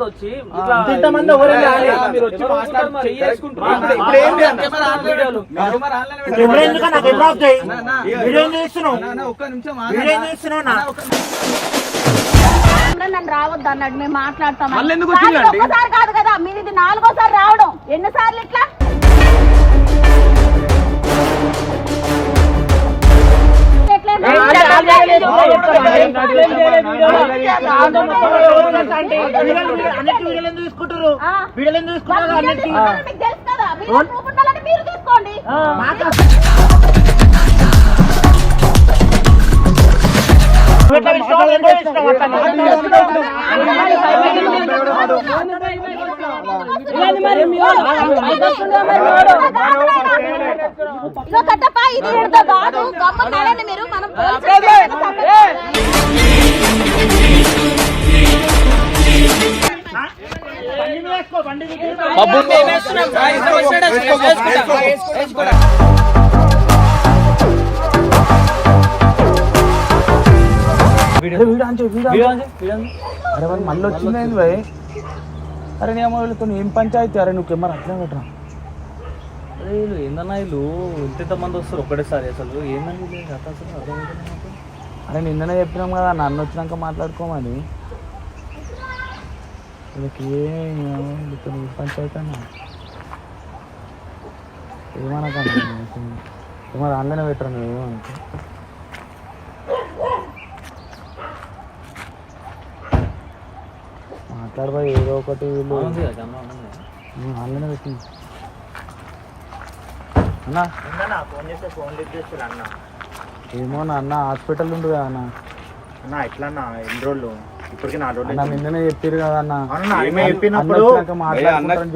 వచ్చి నన్ను రావద్దు అన్నాడు. మేము మాట్లాడతాం ఒక్కసారి కాదు కదా, మీరు ఇది 4వ సారి రావడం. ఎన్నిసార్లు ఇట్లా మీరు తీసుకోండి. కట్టప్ప ఇది కాదు, గమ్మని మీరు మనం అరే వాళ్ళు మళ్ళీ వచ్చింది భయ్. అరే నేను వీళ్ళతో ఏం పంచాయతీ? అరే నువ్వు కెమెరా అట్లా పెట్టరా. అరే వీళ్ళు ఏందన్నా, వీళ్ళు ఎంతమంది వస్తారు ఒకటేసారి? అసలు ఏందని అసలు. అరే నిన్ననే చెప్పినాం కదా నన్ను వచ్చినాక మాట్లాడుకోమని. వీళ్ళకి వీళ్ళతో ఏం పంచాయతీ అన్న? ఏమనకండి కెమెరా ఆన్లైన్ పెట్టరా నువ్వు ఏమనుకో. మాట్లాడబోయి ఏదో ఒకటి వీళ్ళు ఆన్లైన్ పెట్టింది అన్న. ఫోన్ చేస్తే ఫోన్ లిఫ్ట్ చేస్తారు అన్న. ఏమో అన్న హాస్పిటల్ ఉండు కదా అన్న. అన్న ఎట్లా అన్న ఎన్ని రోజులు? ఇప్పటికి 4 రోజులు నిన్ననే చెప్పారు కదా అన్న. చెప్పినప్పుడు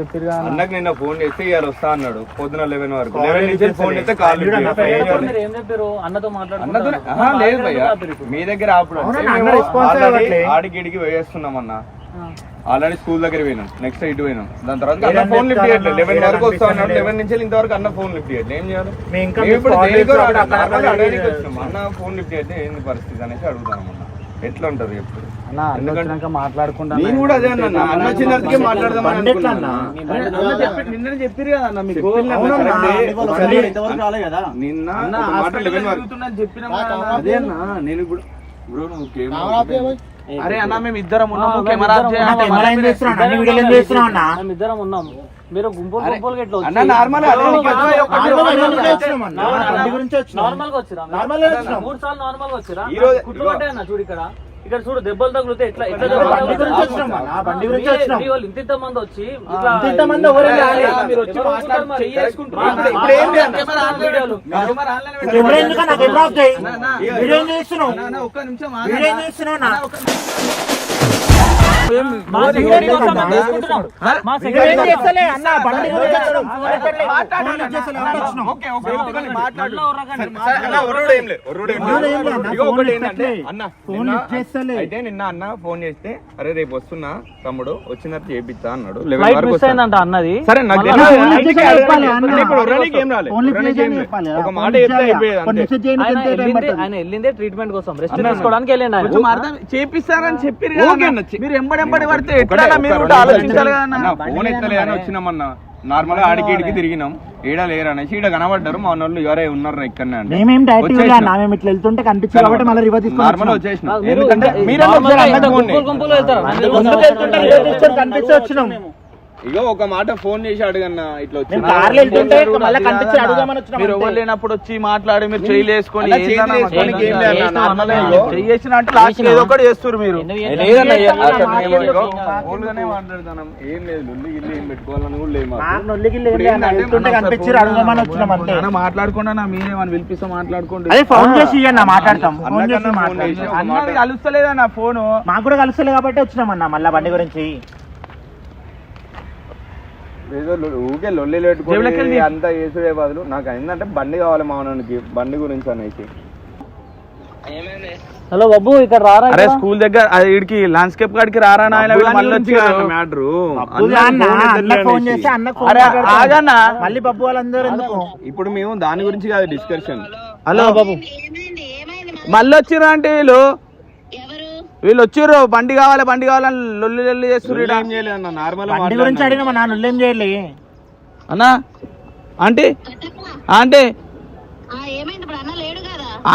చెప్పారు కదా అన్నకు నిన్న ఫోన్ చేస్తే ఇవాళ వస్తా అన్నాడు. పొద్దున 11 వరకు. 11 నుంచి ఫోన్ చేస్తే కాల్ లేదు భయ్యా. మీ దగ్గర ఆడికి వేస్తున్నాం అన్న. ఆల్రెడీ స్కూల్ దగ్గర పోయినాం, నెక్స్ట్ ఇటు పోయినాం. దాని తర్వాత అన్న ఫోన్ లిఫ్ట్ చేయట్లేదు. 11 వరకు వస్తా ఉన్నాడు. 11 నుంచి ఇంతవరకు అన్న ఫోన్ లిఫ్ట్ చేయట్లేదు. ఏం చేయాలి? అన్న ఫోన్ లిఫ్ట్ చేస్తే ఏంది పరిస్థితి అనేసి అడుగుతాం అన్న. ఎట్లా ఉంటది ఎప్పుడు మాట్లాడుకుంటా? నేను కూడా అదే అన్న. అన్న వచ్చినందుకే మాట్లాడదామని అనుకున్నా. నిన్న చెప్పారు కదా అన్న మీకు. నిన్న మాట 11 వరకు చెప్పిన అదే అన్న. నేను ఇప్పుడు బ్రో నువ్వు అరే అన్న మేము ఇద్దరం ఉన్నాము. కెమెరా ఇద్దరం ఉన్నాము. మీరు గుంపులు గుంపులుగా ఎట్లా అన్న నార్మల్ నార్మల్ గా వచ్చిరా? 3 సార్లు నార్మల్ గా వచ్చిరా? కుట్లు పట్టాయి అన్న. చూడు ఇక్కడ చూడు, దెబ్బలు తగిలితే ఎట్లా ఎట్లా ఇంత మంది వచ్చి అయితే నిన్న అన్న ఫోన్ చేస్తే అరే రేపు వస్తున్నా తమ్ముడు వచ్చినట్టు చేపిస్తా అన్నాడు. అన్నది సరే నాకు ఒక మాట చెప్తే ఆయన వెళ్ళిందే ట్రీట్మెంట్ కోసం, రెస్ట్ తీసుకోవడానికి వెళ్ళండి. చేపిస్తారని చెప్పారు. మీరు ఎంబడి పడితే ఎట్లా మీరు ఆలోచించాలి కదా. ఫోన్ ఎత్తలేదని వచ్చినామన్నా. నార్మల్ గా ఆడికి ఇడికి తిరిగినాం. ఈడ లేరు అనేసి ఈడ కనబడ్డారు. మా వాళ్ళు ఎవరే ఉన్నారు ఇక్కడనే అంటే నార్మల్ వచ్చేసిన. ఎందుకంటే ఇగో ఒక మాట ఫోన్ చేసి అడగన్నా ఇట్లా మీరు ఎవరు లేనప్పుడు వచ్చి మాట్లాడి మీరు చేయలేసుకొని ఏదో ఒకటి చేస్తారు. మీరు మాట్లాడతాం ఏం లేదు. లొల్లి గిల్లి ఏం పెట్టుకోవాలని కూడా లేదు. మాట్లాడుకుండా మీరేమని పిలిపిస్తా మాట్లాడుకోండి. కలుస్తలేదన్న ఫోను. మాకు కూడా కలుస్తలేదు కాబట్టి వచ్చినామన్నా మళ్ళా బండి గురించి. ఏదో ఊకే లొల్లి పెట్టుకోవాలి అంతా వేసుడే బదులు నాకు ఏంటంటే బండి కావాలి మా నాన్నకి, బండి గురించి అనేసి. హలో బాబు ఇక్కడ రారా? అరే స్కూల్ దగ్గర ఇడికి ల్యాండ్స్కేప్ కాడికి రారా నాయన. మళ్ళీ బాబు వాళ్ళందరూ ఎందుకు? ఇప్పుడు మేము దాని గురించి కాదు డిస్కషన్. హలో బాబు మళ్ళీ వచ్చిరా అంటే వీళ్ళు వీళ్ళు వచ్చిర్రు బండి కావాలని లొల్లి లొల్లి చేస్తుర్రు ఈడ. ఏం చేయలేదు అన్న నార్మల్ బండి గురించి అడిగినా మా నాన్న ఏం చేయలే. అన్నా ఆంటీ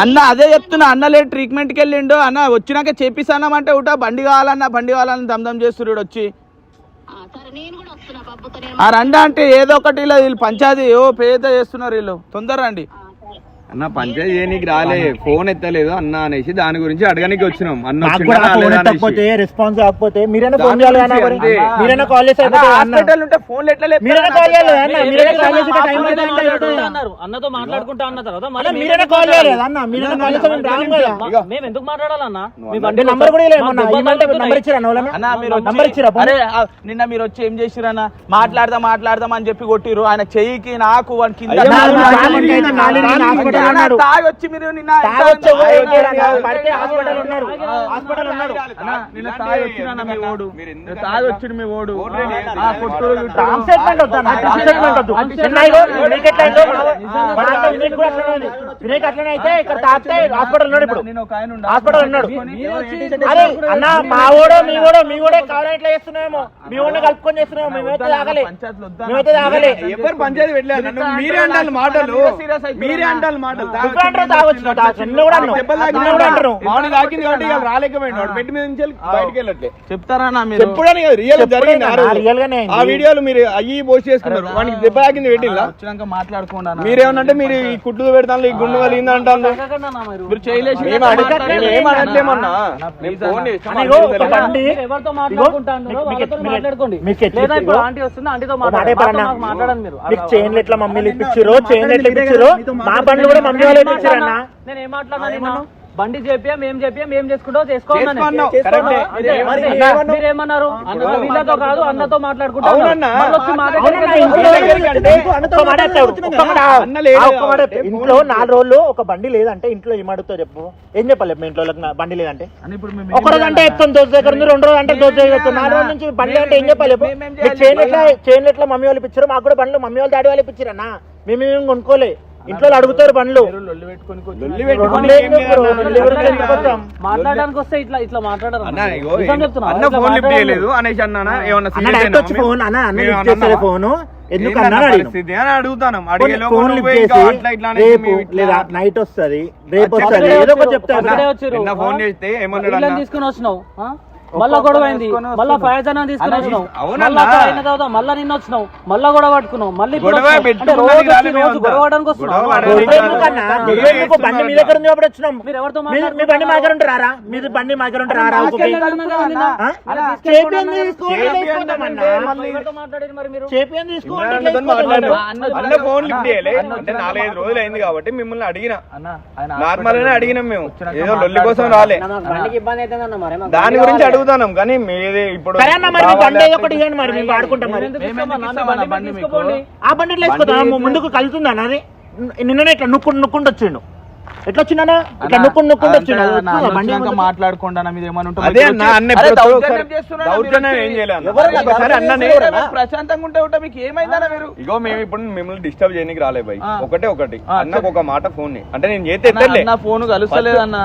అన్న అదే చెప్తున్నా, అన్న లేడు ట్రీట్మెంట్కి వెళ్ళిండు. అన్న వచ్చినాక చేపిస్తానమంటే ఒకటా బండి కావాలని దమ్దం చేస్తుర్రు వచ్చి. ఆ రండి అంటే ఏదో ఒకటి ఇలా వీళ్ళు పంచాయతీ పేద చేస్తున్నారు వీళ్ళు, తొందర రండి. అన్న పంచాయతీ చేయనీకి రాలే, ఫోన్ ఎత్తలేదు అన్న అనేసి దాని గురించి అడగడానికి వచ్చినాం. అన్న రెస్పాన్స్ కాకపోతే మీరైనా ఫోన్ చేయాలి అన్న, మీరైనా కాల్ చేసి హాస్పిటల్ ఉంటే ఫోన్ ఎట్లా మీరైనా కాల్ చేయాలి అన్న, మీరైనా కాల్ చేసి అన్నతో మాట్లాడుకుంటా అన్న తర్వాత మీరైనా కాల్ చేయాలి అన్న, మీరైనా కాల్ చేసి మేము ఎందుకు మాట్లాడాలన్నా? నంబర్ కూడా నంబర్ ఇచ్చిరా అన్న మీరు అరే నిన్న మీరు వచ్చి ఏం చేసిరన్న? మాట్లాడదాం అని చెప్పి కొట్టిరు. ఆయన చెయ్యికి నాకు వాడి కింద తాగి వచ్చి మీరు నిన్న తాగి వచ్చిన మీ ఓడు తాగి వచ్చిండు మీ ఓడు అట్లనే అయితే ఇక్కడ తాగితే హాస్పిటల్ ఉన్నాడు. ఇప్పుడు హాస్పిటల్ ఉన్నాడు. అరే అన్న మా ఓడో మీ ఓడే కావాలని ఎట్లా చేస్తున్నామో, మీ ఓడిని కలుపుకొని చేస్తున్నామో. మేమైతే తాగలే ఎవరు పంచాయతీ పెట్టలేదు. మీరే అంటారు మాటలు, మీరే అంటారు మాటలు. రాలేకపోయినాడు పెట్టి మీద నుంచి బయటకు వెళ్ళట్లే. చెప్తారా చెప్పడానికి రియల్ గానే ఆ వీడియోలు మీరు అయ్యి పోస్ట్ చేసుకున్నారు. వానికి దెబ్బ తాకింది పెట్టిల్లా వచ్చినాక మాట్లాడుకోండి. మీరేమనంటే మీరు ఈ కుట్లు పెడతాను, ఈ గుండు వలింది అంటారు. మీరు చేయలేసి ఏమనట్లేమన్నా చైన్లు ఎట్లా మమ్మీలు ఇప్పించారు, చైన్లు ఎట్లా ఇప్పించారు, మా బండ్లు కూడా మమ్మీ వాళ్ళు ఇప్పించారన్నా. నేను ఏం మాట్లాడినా? బండి చెప్పియా ఏం చేసుకుంటావు చేసుకోమన్నారు. మీరేమన్నారు? వీళ్ళతో కాదు అన్నతో మాట్లాడుకుంటారు. ఇంట్లో 4 రోజులు ఒక బండి లేదంటే ఇంట్లో ఏమడుగుతావు చెప్పు? ఏం చెప్పాలి మీ ఇంట్లో బండి లేదంటే? ఒక రోజు అంటే చెప్తాను దోశ దగ్గర ఉంది, 2 రోజులు అంటే దోశ దగ్గర 4 రోజుల నుంచి బండి అంటే ఏం చెప్పాలి? చైన్ ఎట్లా మమ్మీ వాళ్ళు ఇప్పించారు, మాకు కూడా బండ్లు మమ్మీ వాళ్ళు డాడీ వాళ్ళు ఇప్పించారన్నా. మేము కొనుక్కోలే, ఇంట్లో అడుగుతారు బండ్లు. మాట్లాడడానికి వస్తే ఇట్లా మాట్లాడారు. ఫోన్ ఎందుకన్నా అడుగుతాను. లేదా నైట్ వస్తుంది, రేపు వస్తుంది, ఏదో ఒకటి చెప్తాను. ఫోన్ చేస్తే ఏమన్నా తీసుకుని వచ్చినావు, మళ్ళా గొడవ అయింది, మళ్ళా ఫైజానా తీసుకుని వచ్చినావు, మళ్ళా నిన్న వచ్చినావు, మళ్ళా గొడవ పట్టుకున్నావు, మళ్ళీ గొడవ పడడానికి వస్తున్నావు. బండి మీ దగ్గర ఉంది కాబట్టి వచ్చినాం. మీ బండి మా దగ్గర ఉంటారా? మీరు బండి మా దగ్గర ఉంటారా? ఫోన్ లిఫ్ట్ చేయలే అంటే 4-5 రోజులు అయింది కాబట్టి మిమ్మల్ని అడిగిన, నార్మల్ గానే అడిగినాం. మేము ఏదో లొల్లి కోసం రాలే, దాని గురించి అడుగుతాం. కానీ మీదే ఇప్పుడు ఆ బండి వేసుకోదా ముందుకు కలుతుందా? అది నిన్ననే ఇట్లా నుక్కుంటూ వచ్చిండు. ఎట్లా వచ్చిందన్నా? ఇట్లా నుక్కుంటూ వచ్చిండు. మాట్లాడుకోండి మీద ప్రశాంతంగా ఉంటే మీకు ఏమైందన్నా? మీరు ఇగో మేము ఇప్పుడు మిమ్మల్ని డిస్టర్బ్ చేయడానికి రాలే బాయ్. ఒకటి అన్నకు ఒక మాట ఫోన్ అంటే నేను చేస్తే ఫోన్ కలుస్తలేదు అన్న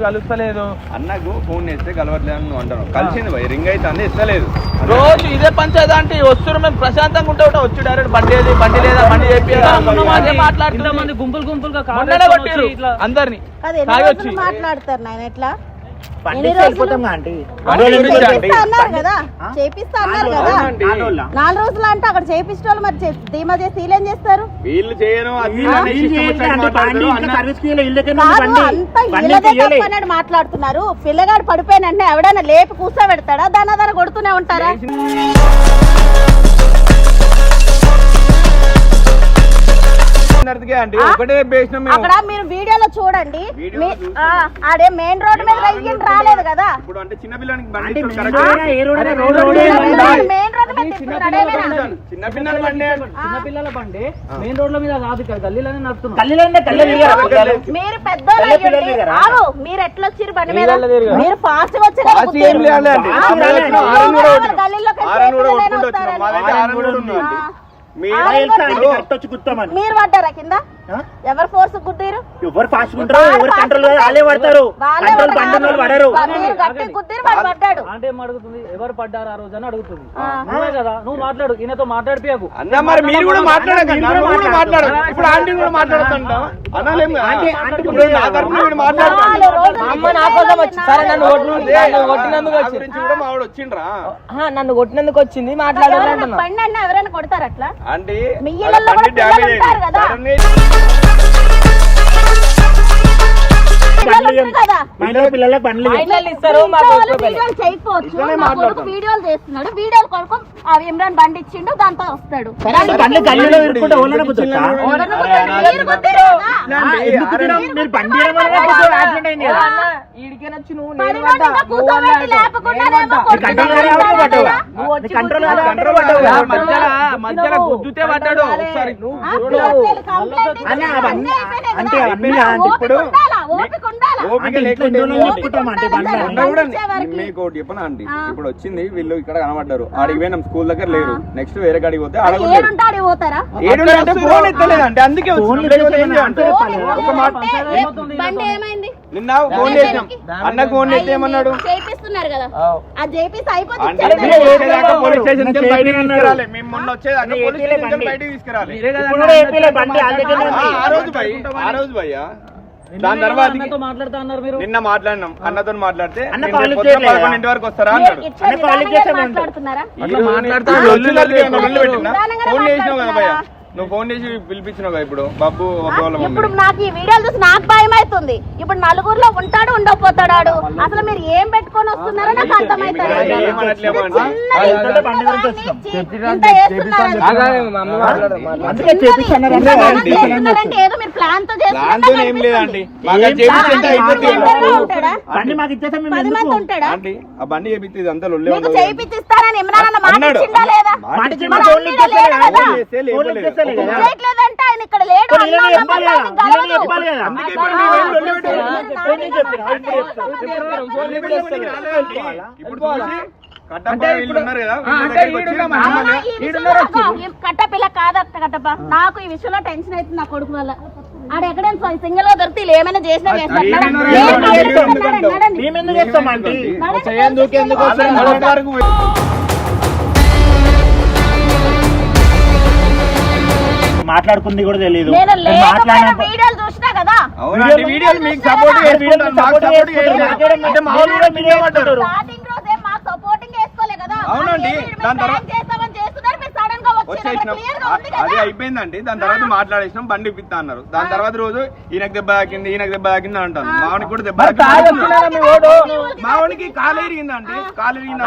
కలుస్తలేదు. అన్నకు ఫోన్ చేస్తే కలవట్లేదు అని నువ్వు అంటాను. కలిసింది బాయ్, రింగ్ అయితే అన్నీ ఇస్తలేదు. రోజు ఇదే పంచాయతీ అంటే వస్తున్నారు. మేము ప్రశాంతంగా ఉంటే వచ్చి డైరెక్ట్ బండి లేదా బండి చెప్పి మాట్లాడుతున్నా. గుంపులుగా అందరినీ మాట్లాడతారు నాయన. ఎట్లా చేపిస్తా అన్నారు కదా 4 రోజులు అంటే అక్కడ చేపించే వాళ్ళు మరి ధీమా చేసి వీళ్ళేం చేస్తారు? వీళ్ళు చేయను మాట్లాడుతున్నారు. పిల్లగాడు పడిపోయినంటే ఎవడైనా లేపి కూర్చోబెడతాడా? దాని కొడుతూనే ఉంటారా? అక్కడ మీరు వీడియోలో చూడండి, అదే మెయిన్ రోడ్ మీద రాలేదు కదా. చిన్నపిల్లల బండి మెయిన్ రోడ్ మీద కాదు, గల్లీలోనే నడుస్తున్నాం. మీరు పెద్దోళ్ళు, మీరు ఎట్లా వచ్చారు బండి మీద? మీరు ఫాస్ట్ వచ్చారు. వచ్చి గుర్తామని మీరు పడ్డారా కింద? ఎవరు ఫోర్స్ గుద్దిరు? ఎవరు ఫాస్ట్ ఉంటారో ఎవరు కంట్రోల్ వాళ్ళే పడతారు. కంట్రోల్ బండి పడరు. గట్టి గుద్దిరు వాడు పడ్డాడు. అంటే ఏం అడుగుతుంది? ఎవరు పడ్డారు ఆ రోజు అని అడుగుతుంది. నువ్వే కదా, నువ్వు మాట్లాడు, ఈయనతో మాట్లాడిపోయాకు. అన్న మరి మీరు కూడా మాట్లాడకండి, మాట్లాడు. ఇప్పుడు ఆంటీ కూడా మాట్లాడుతుంటా అనాలేము. నా తరపున వీడు మాట్లాడుతాడు. అమ్మ నా కోసం వచ్చి సరే నన్ను కొట్టినందుకు వచ్చి కూడా మావాడు వచ్చిండ్రా, నన్ను కొట్టినందుకు వచ్చింది మాట్లాడాలంటున్నా. బండి అన్న ఎవరైనా కొడతారు అట్లా? ఆంటీ మీ ఇళ్ళల్లో కూడా పిల్లలు ఉంటారు కదా. పిల్లలకు బండ్లు ఇస్తారు వీడియోలు చేస్తున్నాడు. వీడియోలు కొరకు ఇమ్రాన్ బండి ఇచ్చిండు, దాంతో వస్తాడు. బండ్లు గల్లీలో ఇరుక్కుంటే ఓళ్ళని గుద్దొచ్చా? మీరు బండి యాక్సిడెంట్ అయింది కదా. ఈడికేనొచ్చి మధ్యలో గుద్దుతే పడ్డాడు ఒకసారి. అంటే ఇప్పుడు మీకు ఒకటి చెప్పనా ఆంటీ, ఇప్పుడు వచ్చింది వీళ్ళు ఇక్కడ కనబడ్డారు, ఆడికి పోయినాం స్కూల్ దగ్గర లేరు. నెక్స్ట్ వేరే కాడికి పోతే అంటే ఫోన్ ఎత్తలేదంటే అందుకే నిన్న ఫోన్ చేసినాం. అన్నకు ఫోన్ చేస్తే ఏమన్నాడు? చేపిస్తున్నారు కదా, అది చేపిస్తే అయిపోతుంది. పోలీస్ స్టేషన్ తీసుకురాలి, మేము మొన్న వచ్చేదాకా పోలీస్ స్టేషన్ బయటికి తీసుకురాలి. ఆ రోజు భయ్యా దాని తర్వాత మాట్లాడుతా అన్నారు మీరు. నిన్న మాట్లాడినాం, అన్నతో మాట్లాడితే 11 వరకు వస్తారా అన్నాడు. ఫోన్ చేసినావు కదా భయ్యా, నువ్వు ఫోన్ చేసి పిలిపించినావు కదా ఇప్పుడు బాబు. ఇప్పుడు నాకు ఈ వీడియోలు చూసి నాకు భయం అవుతుంది. ఇప్పుడు నలుగురులో ఉంటాడు ఉండకపోతాడు. అసలు మీరు ఏం పెట్టుకొని వస్తున్నారో నాకు అర్థమైతుంది. ఏదో మీరు ప్లాన్ తో చేస్తున్నారు. ఏం లేదండి, ఉంటాడా ఆ బండి చేపిస్తే అంతా మీకు చేయించిస్తానని ఇమ్రాన్ అన్న మాట ఇచ్చిండా లేదా? చేయట్లేదంటే ఆయన ఇక్కడ లేడు. కట్టపిల్ల కాదట కట్టప్ప. నాకు ఈ విషయంలో టెన్షన్ అవుతుంది నా కొడుకు వల్ల. ఆడ ఎక్కడైనా సింగిల్ గా దొరికితే ఏమైనా చేసినా మాట్లాడుకుంది కూడా తెలియదు. వీడియోలు చూసినా కదా, వీడియోలు మీకు సపోర్ట్ స్టార్టింగ్ రోజే మాకు సపోర్టింగ్ వేసుకోలే కదా. అవునండి, దాని తర్వాత చేస్తున్నారు మీరు సడన్ గా అది అయిపోయిందండి. దాని తర్వాత మాట్లాడేసినాం, బండి ఇప్పిస్తా అన్నారు. దాని తర్వాత రోజు ఈయనకు దెబ్బ తాకింది అంటాను. మావానికి కూడా దెబ్బ మావానికి కాలు ఎరిగిందండి. కాలు ఎరిగింది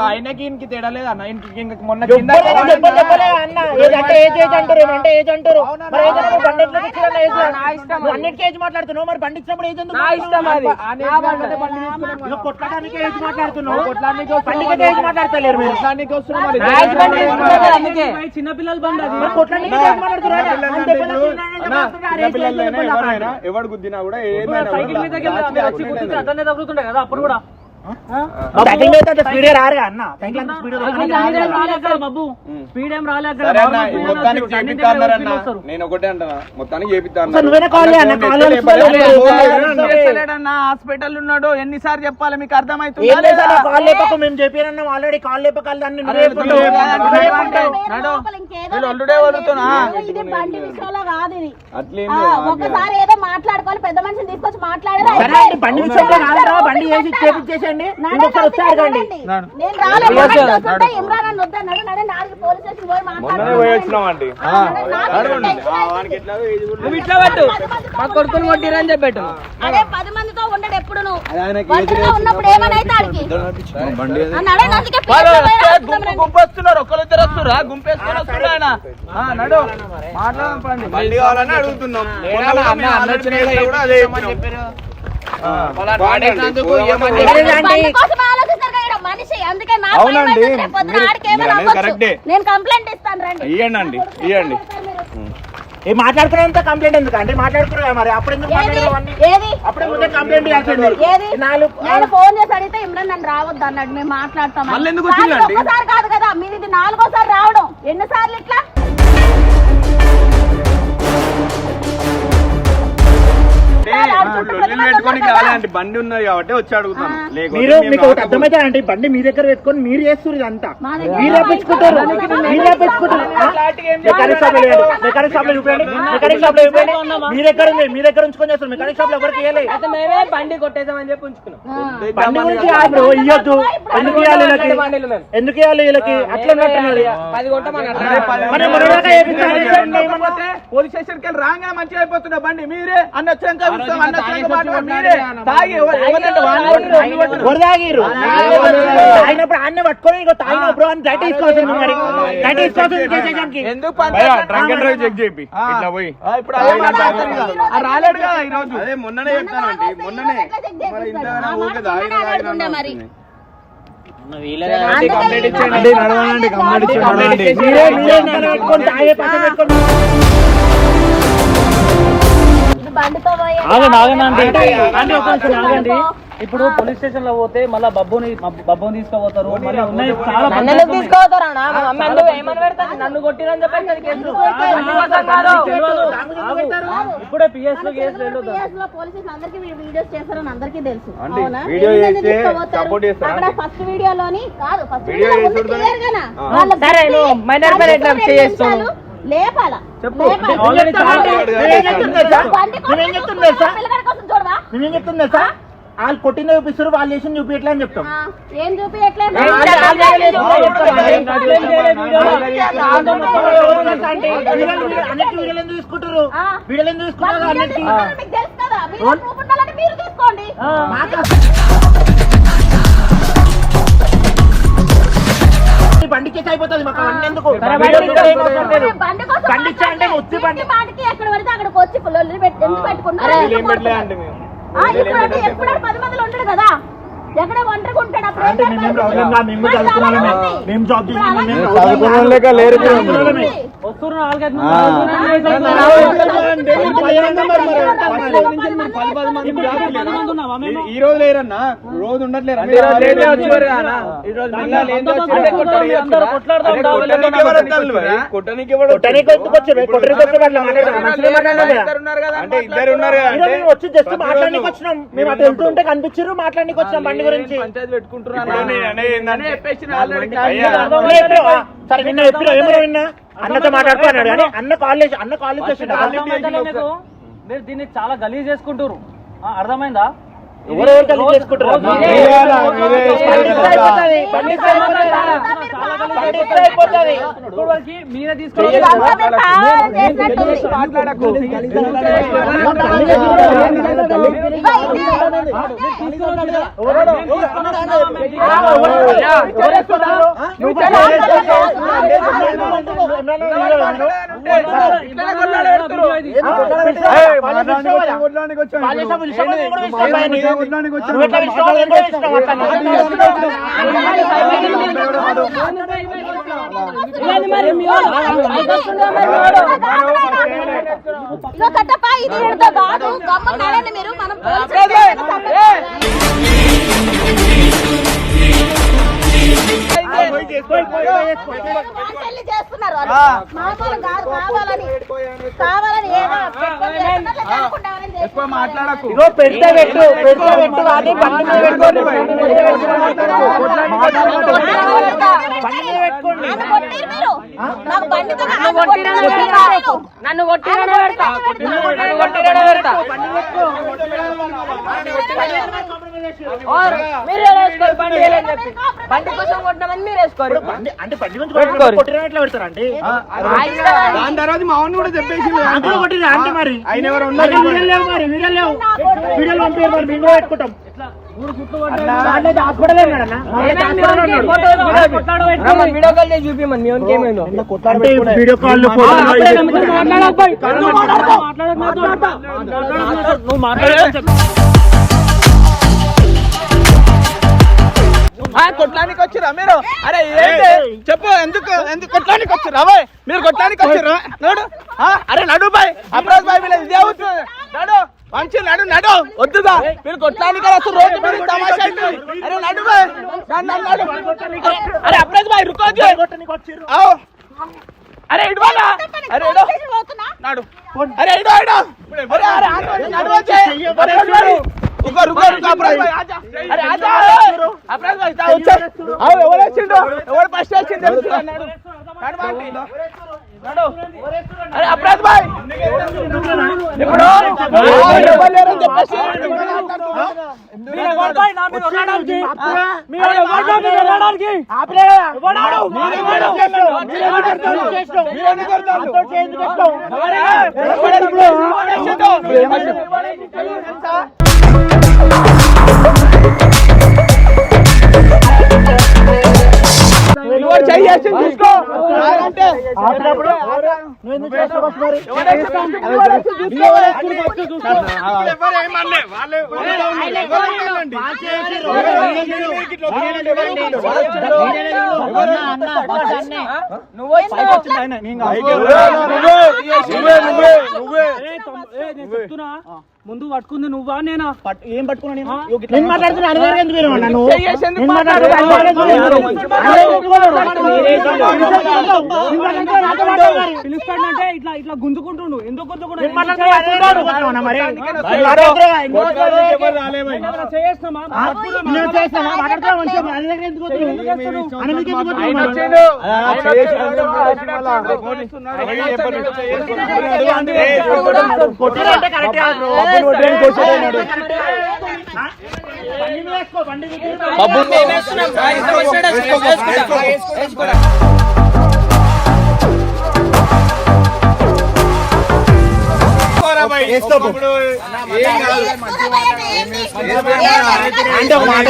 ఆయనకి ఇంటికి తేడా లేదు అన్న. మొన్న అన్నిటికీ ఏజ్ మాట్లాడుతున్నావు, మరి బండి ఇచ్చినప్పుడు ఏజ్ కొట్లాడానికి ఏజ్ మాట్లాడుతున్నావు. పండుగ ఏజ్ మాట్లాడతలేరు మీరు. చిన్నపిల్లలు ఎవరు గుద్దినా కూడా సైకిల్ మీద అతనే తగులుతుండే కదా అప్పుడు కూడా. స్పీడ్ ఏం రాలే. మొత్తానికి చేపిస్తారన్నా, నేను ఒకటే అంటున్నా, మొత్తానికి చేపిస్తాను. హాస్పిటల్ ఉన్నాడు, ఎన్నిసార్లు చెప్పాలి మీకు అర్థమవుతుంది? మేము చెప్పానన్నా ఆల్రెడీ కాల్ లేపకాలి దాన్ని ఒకసారి ఏదో మాట్లాడుకోవాలి, పెద్ద మనిషిని తీసుకొచ్చి మాట్లాడారు. బండి విషయంలో బండి వేసి చేపించేసండి. నేను ఇమ్రాన్ అని వద్దన్నాడు. నాలుగు పోలీస్ స్టేషన్ పోయి మాట్లాడుతున్నామండి. మా కొడుకుని కొట్టిరని చెప్పాడు. అదే 10 మందితో ఉండడు ఎప్పుడు. ఉన్నప్పుడు ఏమైనా గుంపేస్తున్నారు, ఒకరిద్దరు వస్తురా, గుంపేసుకొని వస్తున్నారు ఆయన. నడు మాట్లాడండి, బండి కావాలని అడుగుతున్నాం. అవునండి, నేను కంప్లైంట్ ఇస్తాను రండి. ఇవ్వండి. ఏ మాట్లాడుకున్నంత కంప్లైంట్ ఎందుకు అంటే మాట్లాడుకున్నా మరి అప్పుడు ఎందుకు మాట్లాడారు అవన్నీ? ఏది అప్పుడే ముందే కంప్లైంట్ చేయాల్సింది. ఏది నేను ఫోన్ చేసి అడిగితే ఇమ్రాన్ నన్ను రావద్దు అన్నాడు. మేము మాట్లాడతాం. మళ్ళీ ఎందుకు వచ్చిందండి? ఒక్కసారి కాదు కదా, మీది ఇది 4వ సారి రావడం. ఎన్నిసార్లు ఇట్లా పెట్టుకొని కాలేండి బండి ఉన్నది కాబట్టి వచ్చి అడుగుతాను. మీరు మీకు ఒకటి అర్థమైతే అంటే బండి మీ దగ్గర పెట్టుకొని మీరు చేస్తారు ఇదంతా. మీరు వేపించుకుంటారు మెకానిక్ షాప్ లో మెకానిక్ షాప్ లో చూపండి. మెకానిక్ షాప్ లో చూపండి. మీ దగ్గర ఉంచుకొని చేస్తారు. మెకానిక్ షాప్ లో ఎవరికి ఇవ్వలేదు. అయితే మేమే బండి కొట్టేద్దామని చెప్పి ఉంచుకున్నాం. బండి గురించి బ్రో ఇయ్యొద్దు. ఎందుకు ఇవ్వాలి వీళ్ళకి? బండిలు మేము ఎందుకు ఇవ్వాలి వీళ్ళకి? అట్లా ఉన్నట్టున్నది. 10 కొట్టమని పోలీస్ స్టేషన్ కి రాగానే మంచిగా అయిపోతున్నా బండి మీరే అన్న వచ్చాక మీరే తాగి తాగిరు తాగినప్పుడు అన్నీ పట్టుకొని ఇక తాగిన బ్రో అని డైట్ తీసుకోవాల్సింది. మరి డైట్ తీసుకోవాల్సింది. ఎందుకు డ్రంక్ అండ్ డ్రైవ్ చెక్ చేపి ఇట్లా పోయి ఇప్పుడు అదే మాట్లాడతారు ఇక. రాలేడు కదా ఈ రోజు. అదే మొన్ననే చెప్తానండి. మొన్ననే మరి ఇంతగానో ఊరికే తాగిన మరి కంప్లైంట్ ఇచ్చేయండి. నడవండి కంప్లైంట్ ఇచ్చేయండి. మీరే పెట్టుకొని తాగే పక్కన పెట్టుకొని బండితో పోయి ఆగండి. ఇప్పుడు పోలీస్ స్టేషన్ లో పోతే మళ్ళీ బబ్బుని తీసుకుపోతారు. మళ్ళీ ఉన్నాయి చాలా నన్ను తీసుకోతారా మమ్మీ అందుకు ఏమని పెడతాను? నన్ను కొట్టిరని చెప్పేసి అది కేసు. ఇప్పుడే పిఎస్ లో కేసు PS లో పోలీసులు అందరికీ వీడియోస్ చేస్తారని అందరికీ తెలుసు. అంటే అవునా? వీడియో వీడియో చేస్తే తీసుకోపోతారు. సపోర్ట్ చేస్తారా? అక్కడ ఫస్ట్ వీడియోలోని కాదు, ఫస్ట్ వీడియో వీడియోలో ఉంది చేసుడుతోనే- clear గానా? ఆ. వాళ్ళ సరే, బుద్ధి, నువ్వు మైనర్ పని ఎట్లా కనీసం చేస్తావు? 2 నిమిషాలు లేపాల. ఆల్రెడీ చాలా నేనేం చెప్తున్నా తెలుసా? పిల్లగాడి కోసం చూడవా? నేనేం చెప్తున్నా తెలుసా? వాళ్ళు కొట్టిన చూపిస్తారు, వాళ్ళు చేసిన చూపించట్లే అని చెప్తాం. ఏం చూపించట్లేదు. అన్నిటి వీడియోలు ఎందుకు తీసుకుంటారు? వీడియోలు ఎందుకు తీసుకుంటారు? అన్నిటికీ మీకు తెలుసు కదా, మీరు ప్రూఫ్ ఉండాలంటే మీరు తీసుకోండి. బండి కేసు అయిపోతుంది మాకు అన్నీ ఎందుకు? బండి కోసం బండి ఇచ్చా అంటే ఉత్తి బండి. మాటికి ఎక్కడ పడితే అక్కడికి వచ్చి లొల్లి ఎందుకు పెట్టుకుంటారు? ఏం పెట్టలే అంటే మేము ఇప్పుడు ఎప్పుడు 10 మందిలో ఉంటాడు కదా, ఎక్కడ ఒంటరిగా ఉంటాడు. అప్పుడు అంటే మేము చదువుకున్నామే. మేము జాబ్ చేసినాము. మేము చదువుకున్న లేక లేరు. వస్తున్నారు 4-5 మంది. ఈ రోజు లేరన్నా, రోజు ఉండట్లేరు. కొట్టనికి ఎందుకు వచ్చారు? అంటే ఇద్దరు ఉన్నారు కదా. అంటే వచ్చి జస్ట్ మాట్లాడడానికి వచ్చినాం. మేము అటు వెళ్తూ ఉంటే కనిపించారు, మాట్లాడడానికి వచ్చినాం బండి గురించి. ఇప్పుడు నేను అనేది ఏంటంటే సరే నిన్న ఎప్పుడు ఏమో విన్నా అన్నతో మాట్లాడుకున్నాడు కానీ అన్న కాలేజ్ చేసిండు. మీరు దీన్ని చాలా గలీజ్ చేసుకుంటారు. అర్థమైందా? ఎవరెవరు కలిసి చేసుకుంటారు? మీరే తీసుకోవాలి. ఇగో కట్టప్ప, ఇది ఈడతో కాదు, గమ్మున మీరు మనం చేస్తున్నారు. మామూలు కాదు, కావాలని ఏదో ఎక్కువ మాట్లాడకు. ఇగో పెడితే పెట్టు కానీ బండి మీద పెట్టుకోండి. నన్ను కొట్టిరనే పెడతా. మీరే వేసుకోరు బండి వేయాలని చెప్పి. బండి కోసం కొట్టినామని మీరు వేసుకోరు. అంటే బండి గురించి కొట్టిన ఎట్లా పెడతారు అంటే దాని తర్వాత మా అవును కూడా చెప్పేసి కొట్టింది అంటే మరి ఆయన ఎవరు ఉన్నారు? వీడియోలు లేవు మరి వీడియోలు పంపారు మరి మేము పెట్టుకుంటాం. వీడియో కాల్ చేసి చూపిమని మేము ఏమైందో వీడియో కాల్ నువ్వు మాట్లాడే కొట్లానికి వచ్చిరా మీరు? అరే ఏంటి చెప్పు, ఎందుకు ఎందుకు కొట్లానికి వచ్చిరా బాయ్? మీరు కొట్లానికి వచ్చిరా? నడు అరే నడు బాయ్, అప్రాజ్ బాయ్ వీళ్ళ ఇదే అవుతుంది. నడు మంచి నడు నడు వద్దుగా, మీరు కొట్లానికి వస్తారు రోజు మీరు తమాషా అవుతుంది. అరే నడు బాయ్, నడు. అరే అప్రాజ్ బాయ్ రుకోజు. అరే ఇడు బాగా, అరే ఇడు నడు, అరే ఇడు ఇడు, అరే అరే నడు వచ్చే. रुको रुको रुको अपराध भाई आजा, अरे आजा अपराध भाई ता వచ్చే. आओ ఎవరు వచ్చిండు, ఎవరు ఫస్ట్ వచ్చిండు తెలుసా? నడు నడు నడు. అరే అప్రాధ్ భాయ్ ఇప్పుడు ఎవరు చెప్పేసి మీరు ఎవరు భాయ్ నా మీద కొట్టడానికి, మీరు ఎవరు భాయ్ నా మీద కొట్టడానికి ఆపలే ఎవడాడు? మీరు ఎవరు చేస్తావు? మీరు ఎవరు చేస్తావు? మీరు ఎందుకు కొడతారు? అంత చేంజ్ చేస్తావు ఎవరు చేయాల్సి తీసుకో అంటే ఆపినప్పుడు నువ్వు ఎందుకు చేస్తావు? బస్ మరి ముందు పట్టుకుంది నువ్వా నేనా? ఏం పట్టుకున్నా నేను మాట్లాడుతున్నా పిలుస్తాడంటే ఇట్లా ఇట్లా గుంజుకుంటుండు. ఎందుకు గుంజుకుంటు అంటే ఒక మాట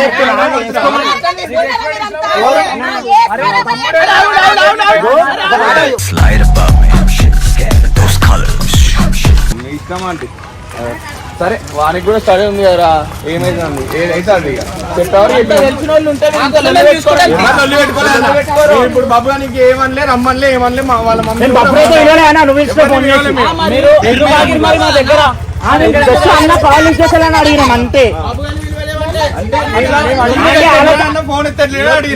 ఇస్తామంటే సరే, వానికి కూడా స్టడీ ఉంది కదా, ఏమైతుంది ఏదైతుంది ఇప్పుడు బాబుగానికి ఏమనలే రమ్మనిలే ఏమనలే వాళ్ళ మమ్మీ అడిగినాం అంతే. ఫోన్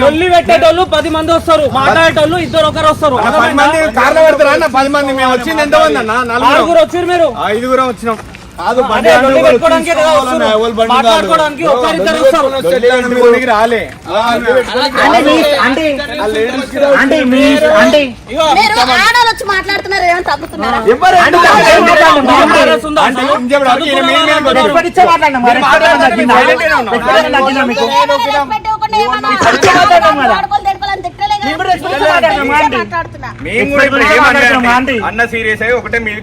లొల్లి పెట్టేటోళ్ళు 10 మంది వస్తారు, మాట్లాడేటోళ్ళు 2 వస్తారు. 10 మంది కార్లో పెడతారా అన్న? 10 మంది మేము వచ్చింది ఎంతమంది అన్న? 4 వచ్చారు, మీరు 5 వచ్చినాం. రాలే వచ్చి మాట్లాడుతున్నారు, ఏమైనా తగ్గుతున్నారా? అన్న సీరియస్ అయ్యి ఒకటే మీరు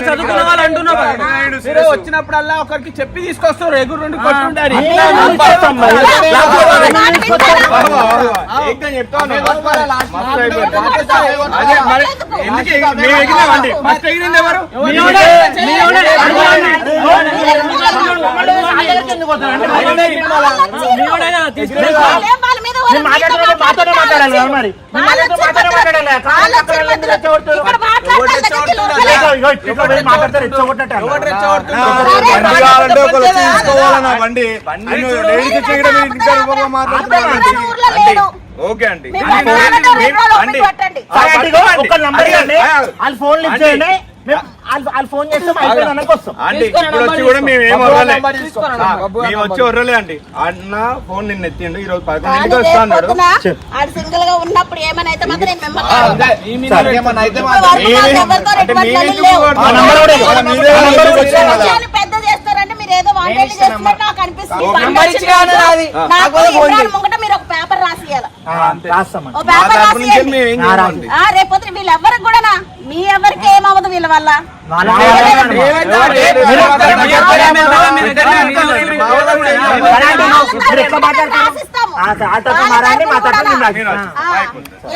చదువుకున్న వాళ్ళు అంటున్నారు. వచ్చినప్పుడల్లా ఒకరికి చెప్పి తీసుకొస్తారు, ఎగురు నుండి కొట్టుండాలి. ఓకే అండి, వాళ్ళు ఫోన్ ఇచ్చేయండి, వాళ్ళు ఫోన్ చేస్తే అండి. ఇప్పుడు వచ్చి కూడా మేము ఏం వరలే, మేము వచ్చి వరలే అండి. అన్న ఫోన్ నిన్న ఎత్తిండు, ఈ రోజు 11 వస్తాడు. సింగిల్ గా ఉన్నప్పుడు ఏమైనా అయితే మాత్రం పెద్ద చేస్తారంటే మీరు ఏదో వాంటెడ్ చేస్తున్నట్టు నాకు అనిపిస్తుంది. మీరు ఒక పేపర్ రాసియాలి, రేపొద్దు వీళ్ళెవరికి కూడా మీ ఎవరికి ఏమవదు వీళ్ళ వల్ల.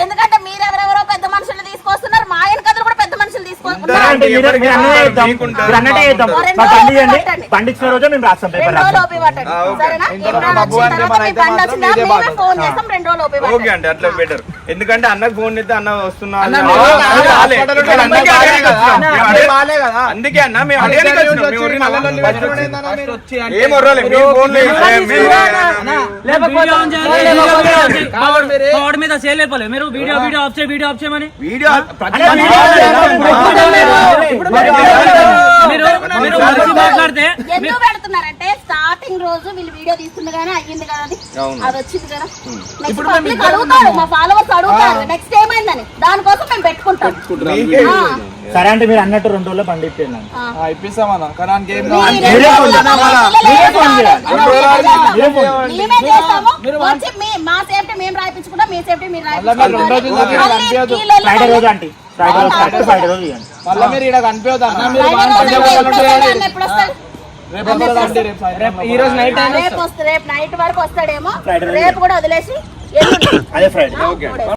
ఎందుకంటే మీరెవరెవరో పెద్ద మనుషులు తీసుకొస్తున్నారు, మా ఆయన కథలు కూడా పెద్ద మనుషులు తీసుకొస్తున్నారు. ఉంటారా అంటే మీరు ఎవరికి అన్నదే చేద్దాం. మీకుంటారు, మీరు అన్నట్టే చేద్దాం. మాకుంటారు. మా బండి ఇవ్వండి. బండి ఇచ్చిన రోజే మేము రాస్తాం పేపర్ 2 రోజులు రాస్తాం. ఓపి పట్టండి. ఓకే. సరేనా? ఇంత ఎప్పుడైనా డబ్బు వచ్చిన అంటే తర్వాత మన మీ అయితే బండి మాత్రం వచ్చిందా మీదే మేమే బాధ్యత. ఫోన్ చేస్తాం. 2 రోజులు ఓపి ఓకే పట్టండి. అంటే అట్లా బెటర్. ఎందుకంటే అన్నకు ఫోన్ చేస్తే అన్న వస్తున్నా అన్న, అని మీరు రాలే. రాలే. ఇక్కడ ఇక్కడ అందుకే రాలే అడగడానికి కదా. వచ్చినాం. మేము అదే అడగ- రాలే కదా. అందుకే అన్న మేము అడగడానికి వచ్చినాం. మేము ఊరిని మళ్ళీ ఫస్ట్ వచ్చి అంటే ఏం వర్రాలే, మీ ఫోన్లో ఏం వాడి మీద చేయలేపాలి మీరు వీడియో ఆఫ్ చేయమని వీడియో ప్రతి అరే వీడియో మీరు మంచి మాట్లాడితే ఎందుకు పెడుతున్నారంటే స్టార్టింగ్ రోజు వీళ్ళు వీడియో తీస్తుండగానే అయ్యింది కదా అది. అవును. అది వచ్చింది కదా. నెక్స్ట్ పబ్లిక్ అడుగుతారు, మా ఫాలోవర్స్ అడుగుతారు నెక్స్ట్ ఏమైందని. దానికోసం మేము పెట్టుకుంటాం. ఆ. సరే అంటే మీరు అన్నట్టు 2 రోజుల్లో బండి ఇప్పించండి. ఇప్పిస్తామన్నా కానీ దానికి ఏం మీ కావాలి? రెండు మీరే ఫోన్ రోజుల చేయాలి. మధ్యలో మీరే లేదు ఫోన్ చేయాలి. మేమే చేస్తాము. మేమే చేస్తాము. మీరు వచ్చి మా సేఫ్టీ మేము రాయించుకుంటాం, మీ సేఫ్టీ మీరు మళ్ళా మీరు 2 రోజులు రాయించుకోవాలి. ఇక్కడ కనిపించదు. ఫ్రైడే రోజు అంటే ఫ్రైడే రోజు కరెక్ట్ ఫ్రైడే రోజు ఇవ్వండి. మళ్ళీ మీరు ఇక్కడ కనిపించదు అన్న. మీరు ఫ్రైడే బాగా రోజు పని అంటే చేయాలంటే ఎప్పుడు వస్తాడు? అన్న ఎప్పుడు వస్తాడు? రేపు వస్తుందండి, రేపు సాయంత్రం ఈ రోజు నైట్ రేపు నైట్ వరకు వస్తాడేమో. ఫ్రైడే రోజు. రేపు కూడా వదిలేసి ఎల్లుండి. అదే ఫ్రైడే. ఆ, 2 days.